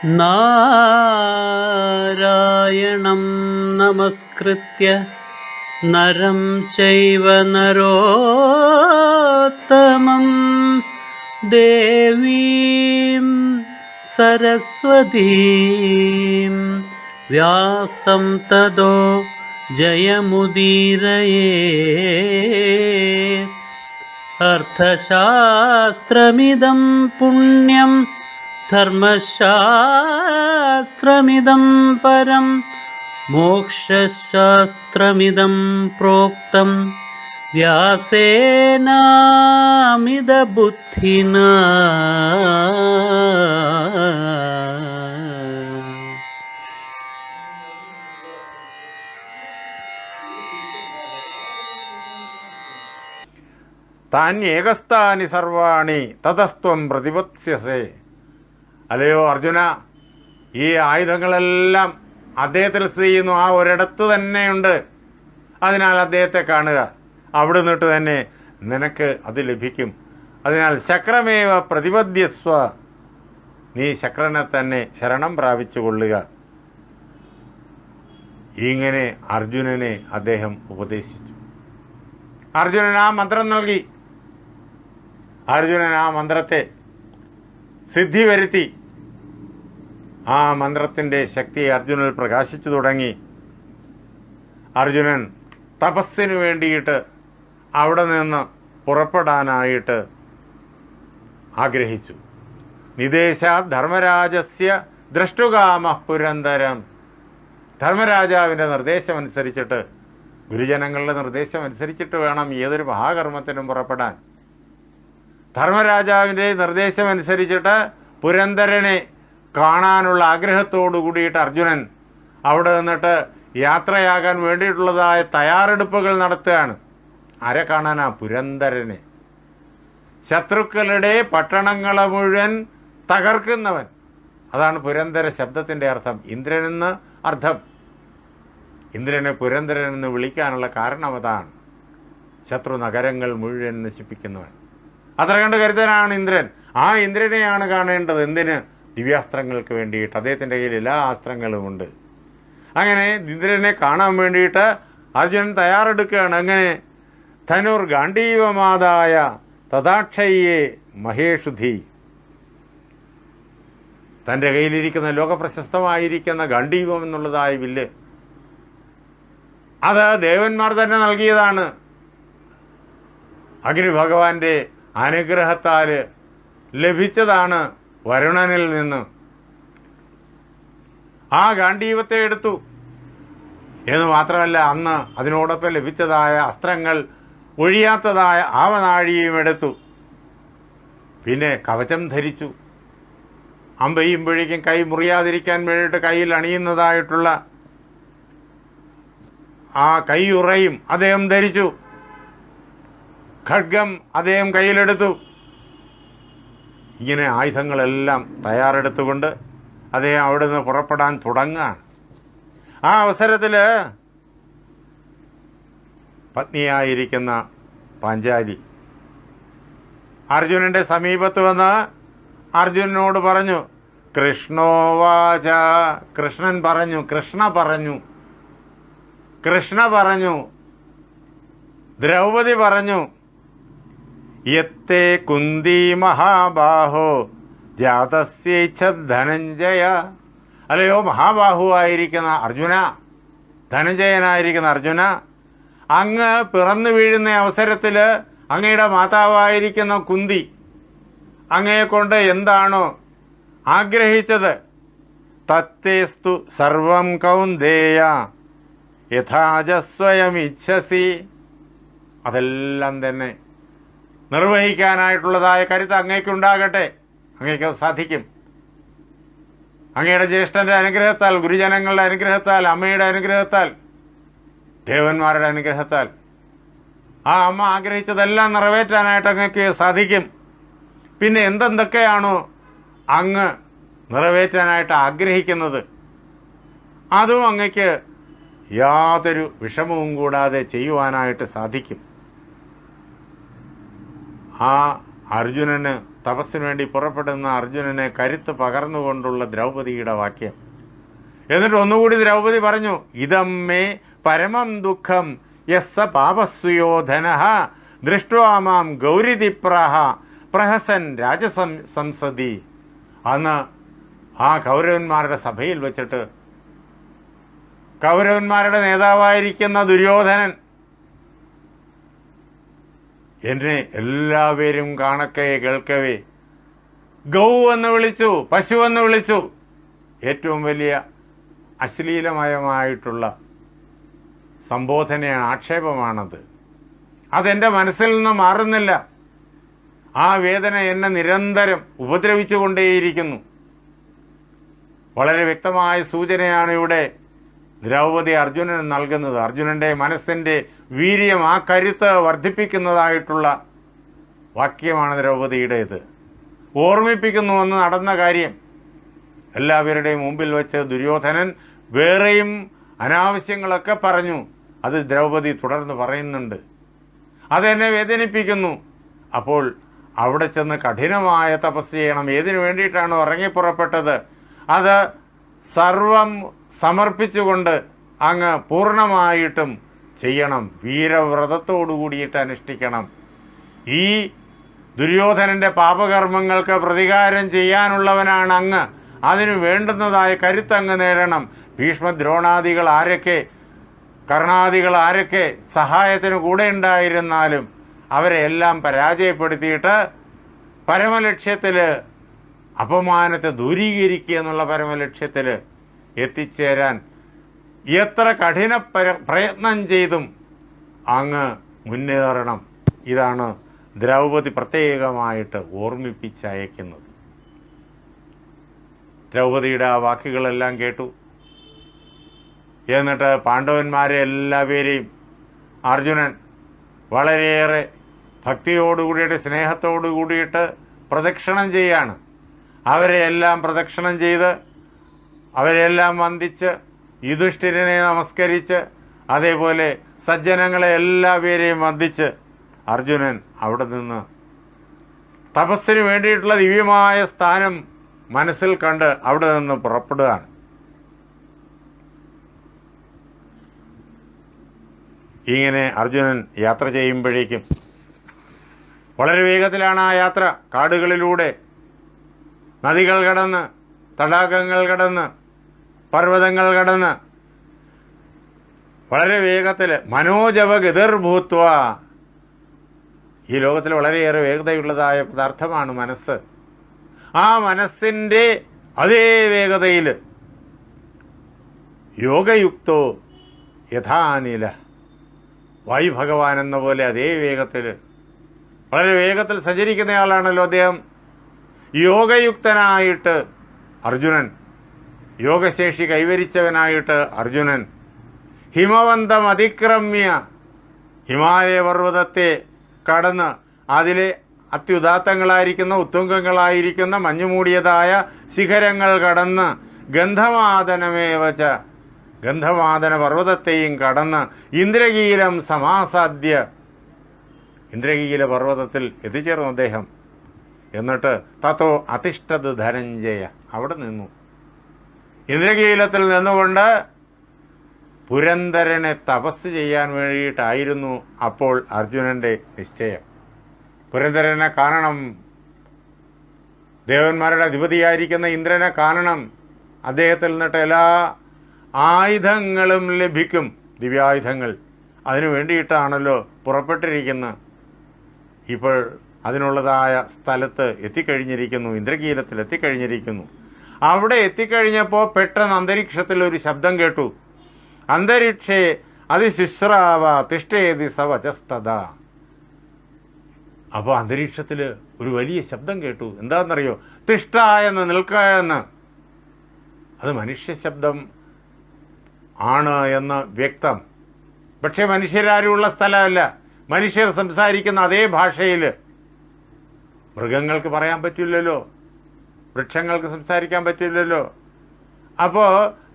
നാരായണം നമസ്കൃത്യ നരം ചൈവ നരോത്തമം ദേവീം സരസ്വതീം വ്യാസം തതോ ജയമുദീരയേ. അർത്ഥശാസ്ത്രമിദം പുണ്യം ധർമ്മശാസ്ത്രമിദം പരം മോക്ഷശാസ്ത്രമിദം പ്രോക്തം വ്യാസേനാമിതബുദ്ധിനാ. താന്യേകസ്ഥാനി സർവാണി തതസ്ത്വം പ്രതിപത്സ്യസേ. അല്ലയോ അർജുന, ഈ ആയുധങ്ങളെല്ലാം അദ്ദേഹത്തിൽ സ്ഥിതി ചെയ്യുന്നു, ആ ഒരിടത്ത് തന്നെയുണ്ട്. അതിനാൽ അദ്ദേഹത്തെ കാണുക, അവിടെ നിന്നിട്ട് തന്നെ നിനക്ക് അത് ലഭിക്കും. അതിനാൽ ശക്രമേവ പ്രതിപദ്യസ്വ, നീ ശക്രനെ തന്നെ ശരണം പ്രാപിച്ചു കൊള്ളുക. ഇങ്ങനെ അർജുനനെ അദ്ദേഹം ഉപദേശിച്ചു. അർജുനൻ ആ മന്ത്രം നൽകി. അർജുനൻ ആ മന്ത്രത്തെ സിദ്ധി വരുത്തി. ആ മന്ത്രത്തിൻ്റെ ശക്തി അർജുനൻ പ്രകാശിച്ചു തുടങ്ങി. അർജുനൻ തപസ്സിനു വേണ്ടിയിട്ട് അവിടെ നിന്ന് പുറപ്പെടാനായിട്ട് ആഗ്രഹിച്ചു. നിദേശാത് ധർമ്മരാജസ്യ ദ്രഷ്ടുകാമഃ പുരന്തരം. ധർമ്മരാജാവിൻ്റെ നിർദ്ദേശമനുസരിച്ചിട്ട്, ഗുരുജനങ്ങളുടെ നിർദ്ദേശമനുസരിച്ചിട്ട് വേണം ഏതൊരു മഹാകർമ്മത്തിനും പുറപ്പെടാൻ. ധർമ്മരാജാവിൻ്റെ നിർദ്ദേശമനുസരിച്ചിട്ട് പുരന്തരനെ കാണാനുള്ള ആഗ്രഹത്തോടു കൂടിയിട്ട് അർജുനൻ അവിടെ നിന്നിട്ട് യാത്രയാകാൻ വേണ്ടിയിട്ടുള്ളതായ തയ്യാറെടുപ്പുകൾ നടത്തുകയാണ്. ആരെ കാണാനാ? പുരന്തരനെ. ശത്രുക്കളുടെ പട്ടണങ്ങളെ മുഴുവൻ തകർക്കുന്നവൻ. അതാണ് പുരന്തര ശബ്ദത്തിൻ്റെ അർത്ഥം. ഇന്ദ്രനെന്ന് അർത്ഥം. ഇന്ദ്രനെ പുരന്തരൻ എന്ന് വിളിക്കാനുള്ള കാരണം അതാണ്. ശത്രു നഗരങ്ങൾ മുഴുവൻ നശിപ്പിക്കുന്നവൻ. അത്ര കണ്ട് കരുതനാണ് ഇന്ദ്രൻ. ആ ഇന്ദ്രനെയാണ് കാണേണ്ടത്. എന്തിന്? ദിവ്യാസ്ത്രങ്ങൾക്ക് വേണ്ടിയിട്ട്. അദ്ദേഹത്തിൻ്റെ കയ്യിൽ എല്ലാ അസ്ത്രങ്ങളുമുണ്ട്. അങ്ങനെ ഇന്ദ്രനെ കാണാൻ വേണ്ടിയിട്ട് അർജുനൻ തയ്യാറെടുക്കുകയാണ്. അങ്ങനെ ധനുർ ഗാണ്ഡീവമാതായ തഥാക്ഷയ്യേ മഹേഷുധി. തൻ്റെ കയ്യിലിരിക്കുന്ന ലോകപ്രശസ്തമായിരിക്കുന്ന ഗാണ്ഡീവം എന്നുള്ളതായ വില്ല്, അത് ദേവന്മാർ തന്നെ നൽകിയതാണ്. അഗ്നി ഭഗവാന്റെ അനുഗ്രഹത്താൽ ലഭിച്ചതാണ് വരുണനിൽ നിന്ന്. ആ ഗാണ്ഡീവത്തെ എടുത്തു എന്ന് മാത്രമല്ല, അന്ന് അതിനോടൊപ്പം ലഭിച്ചതായ അസ്ത്രങ്ങൾ ഒഴിയാത്തതായ ആവനാഴിയും എടുത്തു. പിന്നെ കവചം ധരിച്ചു. അമ്പെയ്യുമ്പോഴേക്കും കൈ മുറിയാതിരിക്കാൻ വേണ്ടിയിട്ട് കയ്യിൽ അണിയുന്നതായിട്ടുള്ള ആ കൈയുറയും അദ്ദേഹം ധരിച്ചു. ഖഡ്ഗം അദ്ദേഹം കയ്യിലെടുത്തു. ഇങ്ങനെ ആയുധങ്ങളെല്ലാം തയ്യാറെടുത്തുകൊണ്ട് അദ്ദേഹം അവിടെ നിന്ന് പുറപ്പെടാൻ തുടങ്ങുകയാണ്. ആ അവസരത്തിൽ പത്നിയായിരിക്കുന്ന പാഞ്ചാലി അർജുനന്റെ സമീപത്ത് വന്ന് അർജുനനോട് പറഞ്ഞു, കൃഷ്ണോവാച. കൃഷ്ണൻ പറഞ്ഞു, കൃഷ്ണ പറഞ്ഞു, ദ്രൗപദി പറഞ്ഞു, യത്തേ കുന്തി മഹാബാഹോ ജാതസ്യേച്ഛത് ധനഞ്ജയ. അല്ലയോ മഹാബാഹുവായിരിക്കുന്ന അർജുന, ധനഞ്ജയനായിരിക്കുന്ന അർജുന, അങ്ങ് പിറന്നു വീഴുന്ന അവസരത്തിൽ അങ്ങയുടെ മാതാവായിരിക്കുന്ന കുന്തി അങ്ങയെക്കൊണ്ട് എന്താണോ ആഗ്രഹിച്ചത്, തത്തേസ്തു സർവം കൗന്ദേയ യഥാജസ്വയമിച്ഛസി, അതെല്ലാം തന്നെ നിർവഹിക്കാനായിട്ടുള്ളതായ കരുത്ത് അങ്ങേക്കുണ്ടാകട്ടെ. അങ്ങേക്ക് സാധിക്കും. അങ്ങയുടെ ജ്യേഷ്ഠന്റെ അനുഗ്രഹത്താൽ, ഗുരുജനങ്ങളുടെ അനുഗ്രഹത്താൽ, അമ്മയുടെ അനുഗ്രഹത്താൽ, ദേവന്മാരുടെ അനുഗ്രഹത്താൽ ആ അമ്മ ആഗ്രഹിച്ചതെല്ലാം നിറവേറ്റാനായിട്ട് അങ്ങക്ക് സാധിക്കും. പിന്നെ എന്തെന്തൊക്കെയാണോ അങ്ങ് നിറവേറ്റാനായിട്ട് ആഗ്രഹിക്കുന്നത് അതും അങ്ങക്ക് യാതൊരു വിഷമവും കൂടാതെ ചെയ്യുവാനായിട്ട് സാധിക്കും. ആ അർജുനന് തപസ്സിനു വേണ്ടി പുറപ്പെടുന്ന അർജുനനെ കരുത്ത് പകർന്നുകൊണ്ടുള്ള ദ്രൗപദിയുടെ വാക്യം. എന്നിട്ട് ഒന്നുകൂടി ദ്രൗപദി പറഞ്ഞു, ഇതമ്മേ പരമം ദുഃഖം യസ്സ പാപസ്വയോധനഃ ദൃഷ്ട്വാ മാം ഗൗരിതിപ്രാഹ പ്രഹസൻ രാജസംസദി. അന്ന് ആ കൗരവന്മാരുടെ സഭയിൽ വെച്ചിട്ട് കൗരവന്മാരുടെ നേതാവായിരിക്കുന്ന ദുര്യോധനൻ എന്നെ എല്ലാവരും കാണക്കെ കേൾക്കവേ ഗൗ എന്ന് വിളിച്ചു, പശു എന്ന് വിളിച്ചു. ഏറ്റവും വലിയ അശ്ലീലമയമായിട്ടുള്ള സംബോധനയാണ്, ആക്ഷേപമാണത്. അതെന്റെ മനസ്സിൽ നിന്ന് മാറുന്നില്ല. ആ വേദന എന്നെ നിരന്തരം ഉപദ്രവിച്ചുകൊണ്ടേയിരിക്കുന്നു. വളരെ വ്യക്തമായ സൂചനയാണ് ഇവിടെ ദ്രൗപദി അർജുനന് നൽകുന്നത്. അർജുനന്റെ മനസ്സിന്റെ വീര്യം, ആ കരുത്ത് വർദ്ധിപ്പിക്കുന്നതായിട്ടുള്ള വാക്യമാണ് ദ്രൗപദിയുടേത്. ഓർമ്മിപ്പിക്കുന്നുവെന്ന് നടന്ന കാര്യം. എല്ലാവരുടെയും മുമ്പിൽ വെച്ച് ദുര്യോധനൻ വേറെയും അനാവശ്യങ്ങളൊക്കെ പറഞ്ഞു. അത് ദ്രൗപദി തുടർന്ന് പറയുന്നുണ്ട്. അതെന്നെ വേദനിപ്പിക്കുന്നു. അപ്പോൾ അവിടെ ചെന്ന് കഠിനമായ തപസ് ചെയ്യണം. ഏതിനു വേണ്ടിയിട്ടാണ് ഇറങ്ങിപ്പുറപ്പെട്ടത്? അത് സർവം സമർപ്പിച്ചുകൊണ്ട് അങ്ങ് പൂർണ്ണമായിട്ടും ചെയ്യണം. വീരവ്രതത്തോടു കൂടിയിട്ട് അനുഷ്ഠിക്കണം. ഈ ദുര്യോധനന്റെ പാപകർമ്മങ്ങൾക്ക് പ്രതികാരം ചെയ്യാനുള്ളവനാണ് അങ്ങ്. അതിനു വേണ്ടുന്നതായ കരുത്തങ്ങ് നേടണം. ഭീഷ്മദ്രോണാദികൾ ആരൊക്കെ, കർണാദികൾ ആരൊക്കെ സഹായത്തിന് കൂടെ ഉണ്ടായിരുന്നാലും അവരെ എല്ലാം പരാജയപ്പെടുത്തിയിട്ട് പരമലക്ഷ്യത്തില്, അപമാനത്തെ ദൂരീകരിക്കുക എന്നുള്ള പരമലക്ഷ്യത്തില് എത്തിച്ചേരാൻ എത്ര കഠിന പ്രയത്നം ചെയ്തും അങ്ങ് മുന്നേറണം. ഇതാണ് ദ്രൗപദി പ്രത്യേകമായിട്ട് ഓർമ്മിപ്പിച്ചയക്കുന്നത്. ദ്രൗപദിയുടെ ആ വാക്കുകളെല്ലാം കേട്ടു. എന്നിട്ട് പാണ്ഡവന്മാരെ എല്ലാവരെയും അർജുനൻ വളരെയേറെ ഭക്തിയോടുകൂടിയിട്ട് സ്നേഹത്തോടു കൂടിയിട്ട് പ്രദക്ഷിണം ചെയ്യാണ്. അവരെ എല്ലാം പ്രദക്ഷിണം ചെയ്ത് അവരെല്ലാം വന്ദിച്ച് യുധിഷ്ഠിരനെ നമസ്കരിച്ച് അതേപോലെ സജ്ജനങ്ങളെ എല്ലാവരെയും വന്ദിച്ച് അർജുനൻ അവിടെ നിന്ന് തപസ്സിന് വേണ്ടിയിട്ടുള്ള ദിവ്യമായ സ്ഥാനം മനസ്സിൽ കണ്ട് അവിടെ നിന്ന് പുറപ്പെടുകയാണ്. ഇങ്ങനെ അർജുനൻ യാത്ര ചെയ്യുമ്പോഴേക്കും വളരെ വേഗത്തിലാണ് ആ യാത്ര. കാടുകളിലൂടെ, നദികൾ കടന്ന്, തടാകങ്ങൾ കടന്ന്, പർവ്വതങ്ങൾ കടന്ന് വളരെ വേഗത്തിൽ മനോജവഗതിർഭൂത്വ. ഈ ലോകത്തിൽ വളരെയേറെ വേഗതയുള്ളതായ പദാർത്ഥമാണ് മനസ്സ്. ആ മനസ്സിന്റെ അതേ വേഗതയിൽ യോഗയുക്തോ യഥാനില, വായുഭഗവാൻ എന്ന പോലെ അതേ വേഗത്തിൽ, വളരെ വേഗത്തിൽ സഞ്ചരിക്കുന്നയാളാണല്ലോ അദ്ദേഹം. യോഗയുക്തനായിട്ട് അർജുനൻ, യോഗശേഷി കൈവരിച്ചവനായിട്ട് അർജുനൻ ഹിമവന്തം അതിക്രമ്യ, ഹിമാലയ പർവ്വതത്തെ കടന്ന് അതിലെ അത്യുദാത്തങ്ങളായിരിക്കുന്ന ഉത്തുംഗങ്ങളായിരിക്കുന്ന മഞ്ഞുമൂടിയതായ ശിഖരങ്ങൾ കടന്ന് ഗന്ധമാദനമേവച്ച, ഗന്ധമാദന പർവ്വതത്തെയും കടന്ന് ഇന്ദ്രകീലം സമാസാദ്യ, ഇന്ദ്രകീല പർവ്വതത്തിൽ എത്തിച്ചേർന്നു അദ്ദേഹം. എന്നിട്ട് തത്തോ അതിഷ്ഠത് ധനഞ്ജയ, അവിടെ നിന്നു. ഇന്ദ്രകീലത്തിൽ നിന്നുകൊണ്ട് പുരന്ദരനെ തപസ് ചെയ്യാൻ വേണ്ടിയിട്ടായിരുന്നു അപ്പോൾ അർജുനന്റെ നിശ്ചയം. പുരന്ദരനെ കാണണം, ദേവന്മാരുടെ അധിപതിയായിരിക്കുന്ന ഇന്ദ്രനെ കാണണം. അദ്ദേഹത്തിൽ നിന്നിട്ട് എല്ലാ ആയുധങ്ങളും ലഭിക്കും, ദിവ്യായുധങ്ങൾ. അതിനു വേണ്ടിയിട്ടാണല്ലോ പുറപ്പെട്ടിരിക്കുന്നത്. ഇപ്പോൾ അതിനുള്ളതായ സ്ഥലത്ത് എത്തിക്കഴിഞ്ഞിരിക്കുന്നു, ഇന്ദ്രകീലത്തിൽ എത്തിക്കഴിഞ്ഞിരിക്കുന്നു. അവിടെ എത്തിക്കഴിഞ്ഞപ്പോൾ പെട്ടെന്ന് അന്തരീക്ഷത്തിൽ ഒരു ശബ്ദം കേട്ടു. അന്തരീക്ഷേ അതിശുശ്രാവ തിഷ്ടേതി സവചസ്തത. അപ്പോൾ അന്തരീക്ഷത്തിൽ ഒരു വലിയ ശബ്ദം കേട്ടു. എന്താണെന്നറിയോ? തിഷ്ട എന്ന്, നിൽക്കുക എന്ന്. അത് മനുഷ്യ ശബ്ദം ആണ് എന്ന് വ്യക്തം. പക്ഷെ മനുഷ്യരാരുമുള്ള സ്ഥലമല്ല. മനുഷ്യർ സംസാരിക്കുന്ന അതേ ഭാഷയിൽ. മൃഗങ്ങൾക്ക് പറയാൻ പറ്റില്ലല്ലോ, വൃക്ഷങ്ങൾക്ക് സംസാരിക്കാൻ പറ്റില്ലല്ലോ. അപ്പോൾ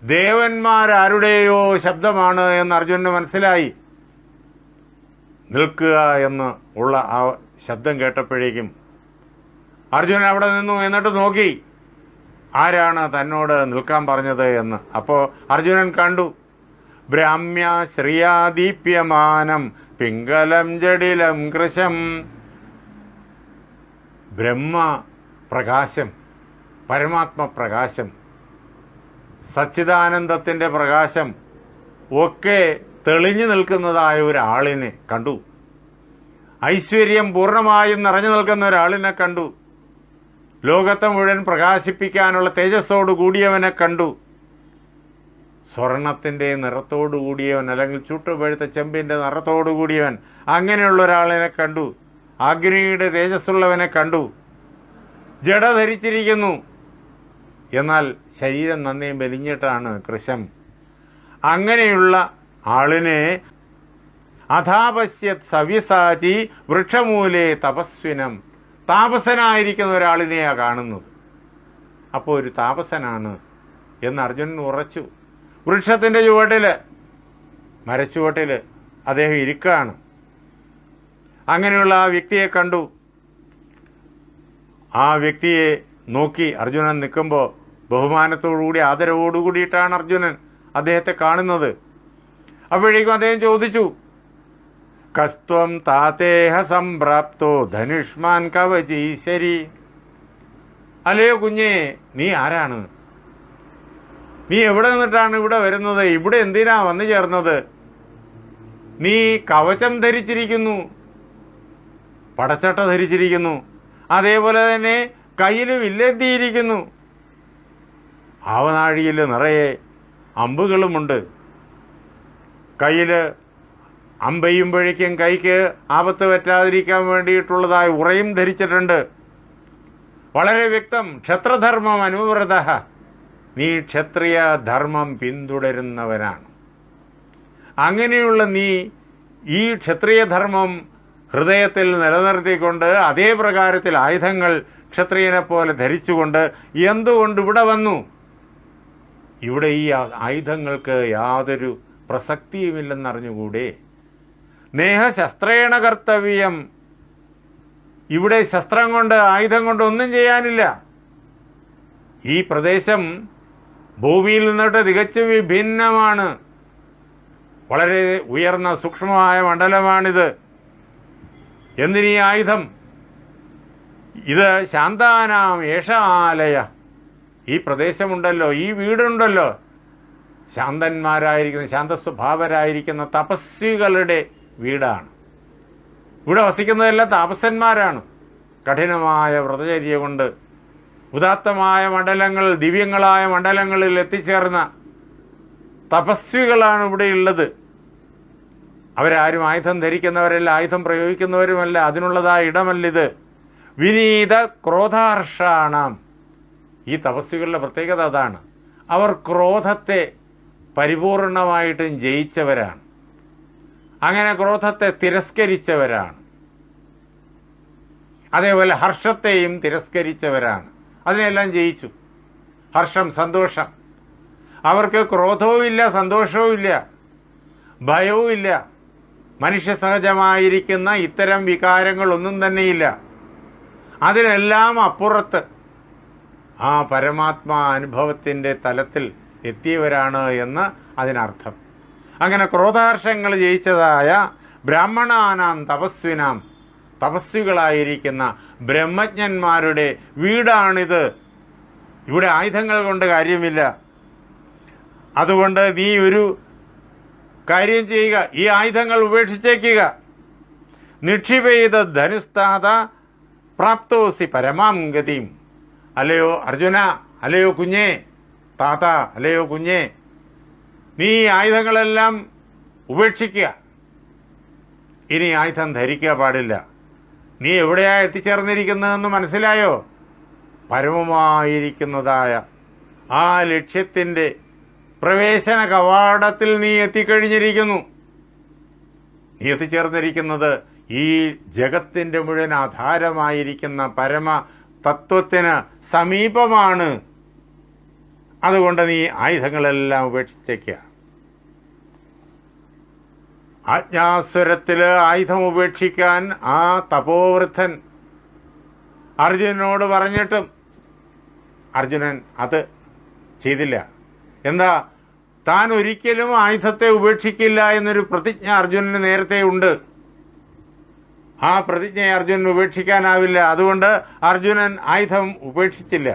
ദേവന്മാരാരുടെയോ ശബ്ദമാണ് എന്ന് അർജുനന് മനസ്സിലായി. നിൽക്കുക എന്ന് ഉള്ള ആ ശബ്ദം കേട്ടപ്പോഴേക്കും അർജുനൻ അവിടെ നിന്നു. എന്നിട്ട് നോക്കി ആരാണ് തന്നോട് നിൽക്കാൻ പറഞ്ഞത് എന്ന്. അപ്പോൾ അർജുനൻ കണ്ടു ബ്രാഹ്മ്യ ശ്രിയാദീപ്യമാനം പിംഗലം ജഡിലം കൃശം. ബ്രഹ്മ പ്രകാശം, പരമാത്മപ്രകാശം, സച്ചിദാനന്ദത്തിൻ്റെ പ്രകാശം ഒക്കെ തെളിഞ്ഞു നിൽക്കുന്നതായ ഒരാളിനെ കണ്ടു. ഐശ്വര്യം പൂർണ്ണമായും നിറഞ്ഞു നിൽക്കുന്ന ഒരാളിനെ കണ്ടു. ലോകത്തെ മുഴുവൻ പ്രകാശിപ്പിക്കാനുള്ള തേജസ്സോട് കൂടിയവനെ കണ്ടു. സ്വർണത്തിൻ്റെ നിറത്തോടു കൂടിയവൻ, അല്ലെങ്കിൽ ചുട്ടുപഴുത്ത ചെമ്പിൻ്റെ നിറത്തോടു കൂടിയവൻ, അങ്ങനെയുള്ള ഒരാളിനെ കണ്ടു. അഗ്നിയുടെ തേജസ്സുള്ളവനെ കണ്ടു. ജഡ ധരിച്ചിരിക്കുന്നു, എന്നാൽ ശരീരം നന്നേ മെലിഞ്ഞിട്ടാണ് കൃശം. അങ്ങനെയുള്ള ആളിനെ അഥാപശ്യത് സവ്യസാചി വൃക്ഷമൂലേ തപസ്വിനം. താപസനായിരിക്കുന്ന ഒരാളിനെയാണ് കാണുന്നത്. അപ്പോൾ ഒരു താപസനാണ് എന്ന് അർജുനൻ ഉറച്ചു. വൃക്ഷത്തിൻ്റെ ചുവട്ടിൽ, മരച്ചുവട്ടിൽ അദ്ദേഹം ഇരിക്കുകയാണ്. അങ്ങനെയുള്ള ആ വ്യക്തിയെ കണ്ടു. ആ വ്യക്തിയെ നോക്കി അർജുനൻ നിൽക്കുമ്പോൾ ബഹുമാനത്തോടുകൂടി ആദരവോടുകൂടിയിട്ടാണ് അർജുനൻ അദ്ദേഹത്തെ കാണുന്നത്. അപ്പോഴേക്കും അദ്ദേഹം ചോദിച്ചു, കസ്ത്വം താതേഹ സംപ്രാപ്തോ ധനുഷ്മാൻ കവചീശ്വരി. അല്ലയോ കുഞ്ഞേ, നീ ആരാണ്? നീ എവിടെ നിന്നിട്ടാണ് ഇവിടെ വരുന്നത്? ഇവിടെ എന്തിനാ വന്നു ചേർന്നത്? നീ കവചം ധരിച്ചിരിക്കുന്നു, പടച്ചട്ട ധരിച്ചിരിക്കുന്നു, അതേപോലെ തന്നെ കയ്യിലും വില്ലെത്തിയിരിക്കുന്നു. ആവനാഴിയിൽ നിറയെ അമ്പുകളുമുണ്ട്. കയ്യിൽ അമ്പെയ്യുമ്പോഴേക്കും കൈക്ക് ആപത്ത് പറ്റാതിരിക്കാൻ വേണ്ടിയിട്ടുള്ളതായി ഉറയും ധരിച്ചിട്ടുണ്ട്. വളരെ വ്യക്തം. ക്ഷത്രധർമ്മം അനുവ്രത. നീ ക്ഷത്രിയ ധർമ്മം പിന്തുടരുന്നവനാണ്. അങ്ങനെയുള്ള നീ ഈ ക്ഷത്രിയധർമ്മം ഹൃദയത്തിൽ നിലനിർത്തിക്കൊണ്ട് അതേ പ്രകാരത്തിൽ ആയുധങ്ങൾ ക്ഷത്രിയനെ പോലെ ധരിച്ചുകൊണ്ട് എന്തുകൊണ്ട് ഇവിടെ വന്നു? ഇവിടെ ഈ ആയുധങ്ങൾക്ക് യാതൊരു പ്രസക്തിയുമില്ലെന്നറിഞ്ഞുകൂടെ? നേഹശസ്ത്രേണ കർത്തവ്യം. ഇവിടെ ശസ്ത്രം കൊണ്ട്, ആയുധം കൊണ്ട് ഒന്നും ചെയ്യാനില്ല. ഈ പ്രദേശം ഭൂമിയിൽ നിന്നിട്ട് തികച്ചും വിഭിന്നമാണ്. വളരെ ഉയർന്ന സൂക്ഷ്മമായ മണ്ഡലമാണിത്. എന്തിനീ ആയുധം? ഇത് ശാന്താനാം ഏഷാലയ. ഈ പ്രദേശമുണ്ടല്ലോ, ഈ വീടുണ്ടല്ലോ, ശാന്തന്മാരായിരിക്കുന്ന, ശാന്തസ്വഭാവരായിരിക്കുന്ന തപസ്വികളുടെ വീടാണ്. ഇവിടെ വസിക്കുന്നതെല്ലാം താപസന്മാരാണ്. കഠിനമായ വ്രതചര്യ കൊണ്ട് ഉദാത്തമായ മണ്ഡലങ്ങൾ, ദിവ്യങ്ങളായ മണ്ഡലങ്ങളിൽ എത്തിച്ചേർന്ന തപസ്വികളാണ് ഇവിടെ ഉള്ളത്. അവരാരും ആയുധം ധരിക്കുന്നവരല്ല, ആയുധം പ്രയോഗിക്കുന്നവരുമല്ല. അതിനുള്ളതായ ഇടമല്ലിത്. വിനീത ക്രോധാർഷാണാം. ഈ തപസ്വികളുടെ പ്രത്യേകത അതാണ്. അവർ ക്രോധത്തെ പരിപൂർണമായിട്ടും ജയിച്ചവരാണ്. അങ്ങനെ ക്രോധത്തെ തിരസ്കരിച്ചവരാണ്. അതേപോലെ ഹർഷത്തെയും തിരസ്കരിച്ചവരാണ്. അതിനെല്ലാം ജയിച്ചു. ഹർഷം, സന്തോഷം. അവർക്ക് ക്രോധവും ഇല്ല, സന്തോഷവും ഇല്ല, ഭയവും ഇല്ല. മനുഷ്യ സഹജമായിരിക്കുന്ന ഇത്തരം വികാരങ്ങളൊന്നും തന്നെയില്ല. അതിനെല്ലാം അപ്പുറത്ത് ആ പരമാത്മാ അനുഭവത്തിൻ്റെ തലത്തിൽ എത്തിയവരാണ് എന്ന് അതിനർത്ഥം. അങ്ങനെ ക്രോധാർഷങ്ങൾ ജയിച്ചതായ ബ്രാഹ്മണാനാം തപസ്വിനാം, തപസ്വികളായിരിക്കുന്ന ബ്രഹ്മജ്ഞന്മാരുടെ വീടാണിത്. ഇവിടെ ആയുധങ്ങൾ കൊണ്ട് കാര്യമില്ല. അതുകൊണ്ട് നീ ഒരു കാര്യം ചെയ്യുക, ഈ ആയുധങ്ങൾ ഉപേക്ഷിച്ചേക്കുക. നിക്ഷിപേത ധനുസ്താത പ്രാപ്തോസി പരമാം ഗതിയും. അല്ലയോ അർജുന, അല്ലയോ കുഞ്ഞേ, താത, അല്ലയോ കുഞ്ഞേ, നീ ഈ ആയുധങ്ങളെല്ലാം ഉപേക്ഷിക്കുക. ഇനി ആയുധം ധരിക്കുക പാടില്ല. നീ എവിടെയാ എത്തിച്ചേർന്നിരിക്കുന്നതെന്ന് മനസ്സിലായോ? പരമമായിരിക്കുന്നതായ ആ ലക്ഷ്യത്തിൻ്റെ പ്രവേശന കവാടത്തിൽ നീ എത്തിക്കഴിഞ്ഞിരിക്കുന്നു. നീ എത്തിച്ചേർന്നിരിക്കുന്നത് ഈ ജഗത്തിൻ്റെ മുഴുവൻ ആധാരമായിരിക്കുന്ന പരമ തത്വത്തിന് സമീപമാണ്. അതുകൊണ്ട് നീ ആയുധങ്ങളെല്ലാം ഉപേക്ഷിച്ചേക്കുക. ആജ്ഞാസ്വരത്തിൽ ആയുധം ഉപേക്ഷിക്കാൻ ആ തപോവൃദ്ധൻ അർജുനനോട് പറഞ്ഞിട്ടും അർജുനൻ അത് ചെയ്തില്ല. എന്താ? താൻ ഒരിക്കലും ആയുധത്തെ ഉപേക്ഷിക്കില്ല എന്നൊരു പ്രതിജ്ഞ അർജുനന് നേരത്തെ ഉണ്ട്. ആ പ്രതിജ്ഞയെ അർജുനൻ ഉപേക്ഷിക്കാനാവില്ല. അതുകൊണ്ട് അർജുനൻ ആയുധം ഉപേക്ഷിച്ചില്ല.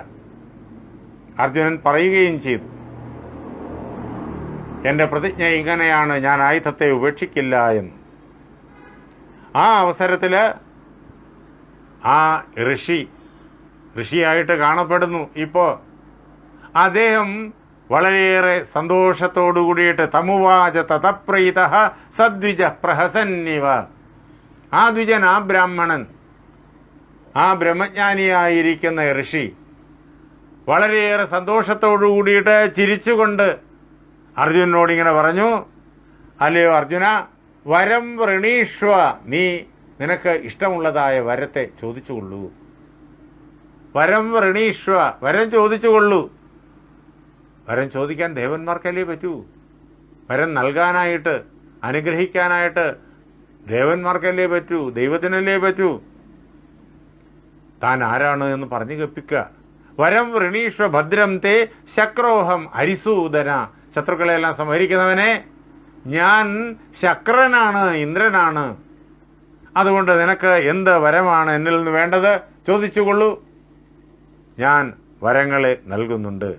അർജുനൻ പറയുകയും ചെയ്തു, എൻ്റെ പ്രതിജ്ഞ ഇങ്ങനെയാണ്, ഞാൻ ആയുധത്തെ ഉപേക്ഷിക്കില്ല എന്ന്. ആ അവസരത്തിൽ ആ ഋഷിയായിട്ട് കാണപ്പെടുന്നു ഇപ്പോൾ. അദ്ദേഹം വളരെയേറെ സന്തോഷത്തോടു കൂടിയിട്ട് തമുവാച തതപ്രീത സദ്വിജ പ്രഹസന്നിവ. ആ ദ്വിജൻ, ആ ബ്രാഹ്മണൻ, ആ ബ്രഹ്മജ്ഞാനിയായിരിക്കുന്ന ഋഷി വളരെയേറെ സന്തോഷത്തോടു കൂടിയിട്ട് ചിരിച്ചുകൊണ്ട് അർജുനനോട് ഇങ്ങനെ പറഞ്ഞു, അല്ലയോ അർജുന, വരം വൃണീഷ്വ, നീ നിനക്ക് ഇഷ്ടമുള്ളതായ വരത്തെ ചോദിച്ചുകൊള്ളൂ. വരം വൃണീഷ്വ, വരം ചോദിച്ചുകൊള്ളൂ. വരം ചോദിക്കാൻ ദേവന്മാർക്കല്ലേ പറ്റൂ. വരം നൽകാനായിട്ട്, അനുഗ്രഹിക്കാനായിട്ട് ദേവന്മാർക്കല്ലേ പറ്റൂ, ദൈവത്തിനല്ലേ പറ്റൂ. താൻ ആരാണ് എന്ന് പറഞ്ഞു കേൾപ്പിക്കുക. വരം വൃണീഷ്വ ഭദ്രം തേ ശക്രോഹം അരിസൂദന. ശത്രുക്കളെല്ലാം സംഹരിക്കുന്നവനെ, ഞാൻ ശക്രനാണ്, ഇന്ദ്രനാണ്. അതുകൊണ്ട് നിനക്ക് എന്ത് വരമാണ് എന്നിൽ നിന്ന് വേണ്ടത് ചോദിച്ചുകൊള്ളൂ, ഞാൻ വരങ്ങളെ നൽകുന്നുണ്ട്.